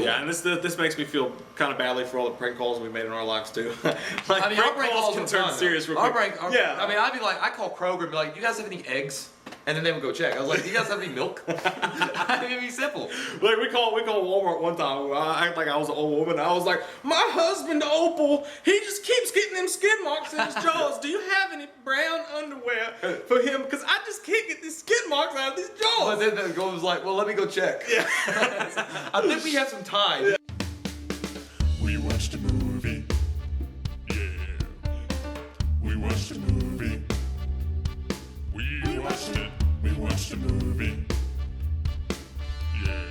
Yeah, and this makes me feel kind of badly for all the prank calls we made in our lives too. Like, I mean, our prank calls can were turn fun, serious real our quick. prank, Yeah. I mean, I'd be like, I call Kroger and be like, do you guys have any eggs? And then they would go check. I was like, do you guys have any milk? I mean, it'd be simple. Like we called Walmart one time. I act like I was an old woman. I was like, my husband Opal, he just keeps getting them skid marks in his jaws. Do you have any brown underwear for him? Because I just can't get these skid marks out of these jaws. But then the girl was like, well, let me go check. Yeah. I think we have some time. Yeah. We watched a movie. Yeah. We watched a movie. We watched it. We watched a movie. Yeah.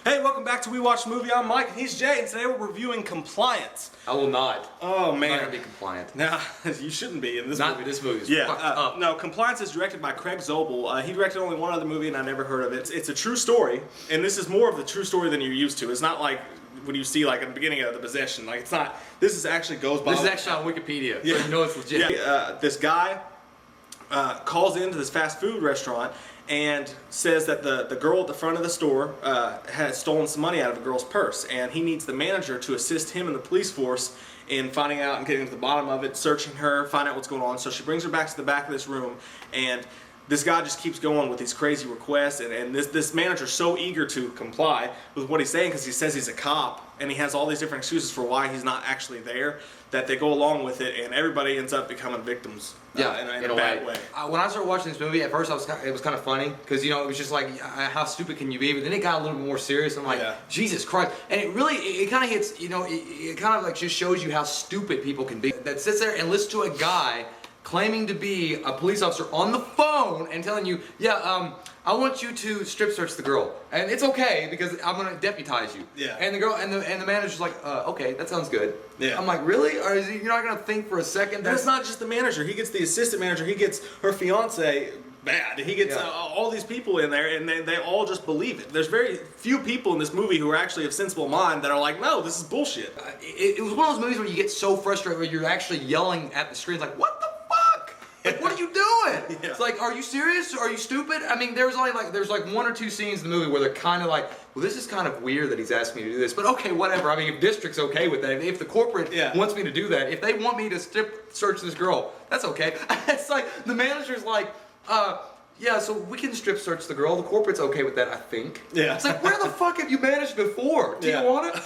Hey, welcome back to We Watch Movie. I'm Mike and he's Jay, and today we're reviewing Compliance. I will not. Oh I'm man. not gonna be compliant. Now, you shouldn't be in this Not movie. this movie. Yeah, Fucked up. no, Compliance is directed by Craig Zobel. He directed only one other movie and I never heard of it. It's a true story, and this is more of the true story than you're used to. It's not like when you see like at the beginning of The Possession. Like it's not, this is actually goes by. This is actually on Wikipedia, Yeah. so you know it's legit. Yeah, this guy calls into this fast food restaurant and says that the girl at the front of the store has stolen some money out of a girl's purse, and he needs the manager to assist him and the police force in finding out and getting to the bottom of it, searching her, find out what's going on. So she brings her back to the back of this room, and this guy just keeps going with these crazy requests, and this manager's so eager to comply with what he's saying because he says he's a cop, and he has all these different excuses for why he's not actually there, that they go along with it, and everybody ends up becoming victims in a bad way. When I started watching this movie, at first it was kind of funny because, you know, it was just like, how stupid can you be? But then it got a little bit more serious. I'm like, Yeah. Jesus Christ. And it really, it kind of hits, you know, it kind of like just shows you how stupid people can be. That sits there and listens to a guy claiming to be a police officer on the phone and telling you, yeah, I want you to strip search the girl, and it's okay because I'm gonna deputize you. Yeah. And the girl and the manager's like, okay, that sounds good. Yeah. I'm like, really? Or is you're not gonna think for a second? And it's not just the manager. He gets the assistant manager. He gets her fiance. Bad. He gets all these people in there, and they all just believe it. There's very few people in this movie who are actually of sensible mind that are like, no, this is bullshit. It was one of those movies where you get so frustrated where you're actually yelling at the screen like, what the fuck? Like, what are you doing? Yeah. It's like, are you serious? Are you stupid? I mean, there's like one or two scenes in the movie where they're kind of like, well, this is kind of weird that he's asked me to do this, but okay, whatever. I mean, if district's okay with that, if the corporate wants me to do that, if they want me to strip search this girl, that's okay. It's like the manager's like, yeah, so we can strip search the girl. The corporate's okay with that, I think. Yeah. It's like, where the fuck have you managed before? Do you want it?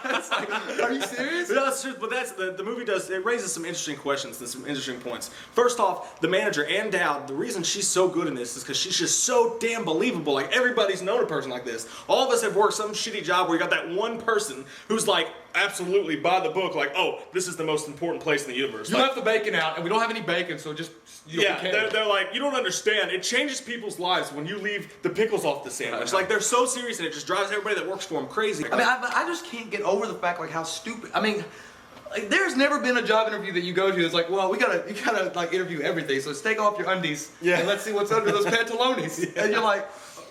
It's like, are you serious? No, that's true, but that's the movie does. It raises some interesting questions and some interesting points. First off, the manager and Dowd. The reason she's so good in this is because she's just so damn believable. Like everybody's known a person like this. All of us have worked some shitty job where you got that one person who's like absolutely by the book. Like, oh, this is the most important place in the universe. You like, left the bacon out, and we don't have any bacon, so just they're like, you don't understand. It changes people's lives when you leave the pickles off the sandwich. Like they're so serious, and it just drives everybody that works for them crazy. I mean, I just can't get over the fact like how stupid. I mean, like, there's never been a job interview that you go to that's like, well, you gotta like interview everything. So let's take off your undies and let's see what's under those pantalones. And you're like,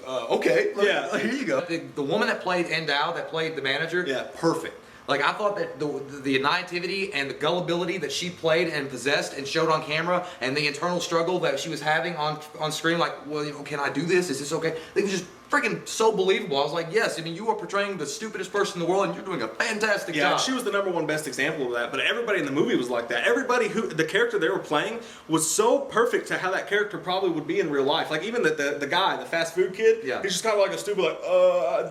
okay, here you go. The woman that played Endow, that played the manager, perfect. Like, I thought that the naivety and the gullibility that she played and possessed and showed on camera, and the internal struggle that she was having on screen, like, well, you know, can I do this? Is this okay? It was just freaking so believable. I was like, yes, I mean, you are portraying the stupidest person in the world, and you're doing a fantastic job. Yeah, she was the #1 best example of that, but everybody in the movie was like that. Everybody the character they were playing was so perfect to how that character probably would be in real life. Like, even the guy, the fast food kid, he's just kind of like a stupid, like,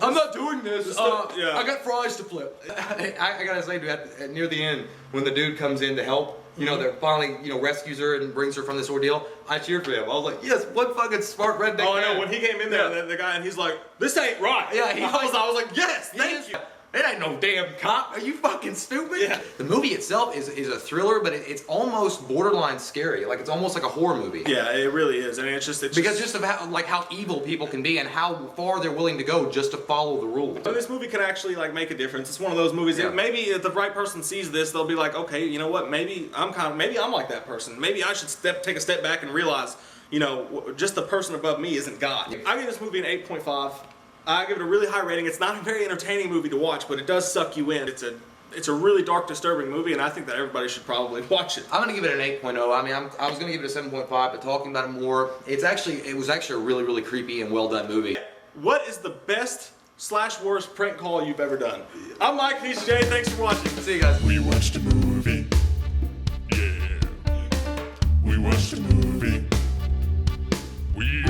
I'm not doing this. I got fries to flip. I gotta say, dude, near the end, when the dude comes in to help, you know, that finally, you know, rescues her and brings her from this ordeal, I cheered for him. I was like, yes, one fucking smart redneck Oh, I man. know, when he came in there, the guy, and he's like, this ain't right. Yeah, I was like, yes, thank you. It ain't no damn cop. Are you fucking stupid? Yeah. The movie itself is a thriller, but it's almost borderline scary. Like, it's almost like a horror movie. Yeah, it really is. I mean, it's just because of how evil people can be and how far they're willing to go just to follow the rules. So this movie could actually like make a difference. It's one of those movies that maybe if the right person sees this, they'll be like, okay, you know what? Maybe I'm like that person. Maybe I should take a step back and realize, you know, just the person above me isn't God. I give this movie an 8.5. I give it a really high rating. It's not a very entertaining movie to watch, but it does suck you in. It's a really dark, disturbing movie, and I think that everybody should probably watch it. I'm gonna give it an 8.0. I mean, I was gonna give it a 7.5, but talking about it more, it was actually a really, really creepy and well done movie. What is the best worst prank call you've ever done. I'm Mike, he's Jay. Thanks for watching. See you guys. We watched a movie. Yeah. We watched a movie.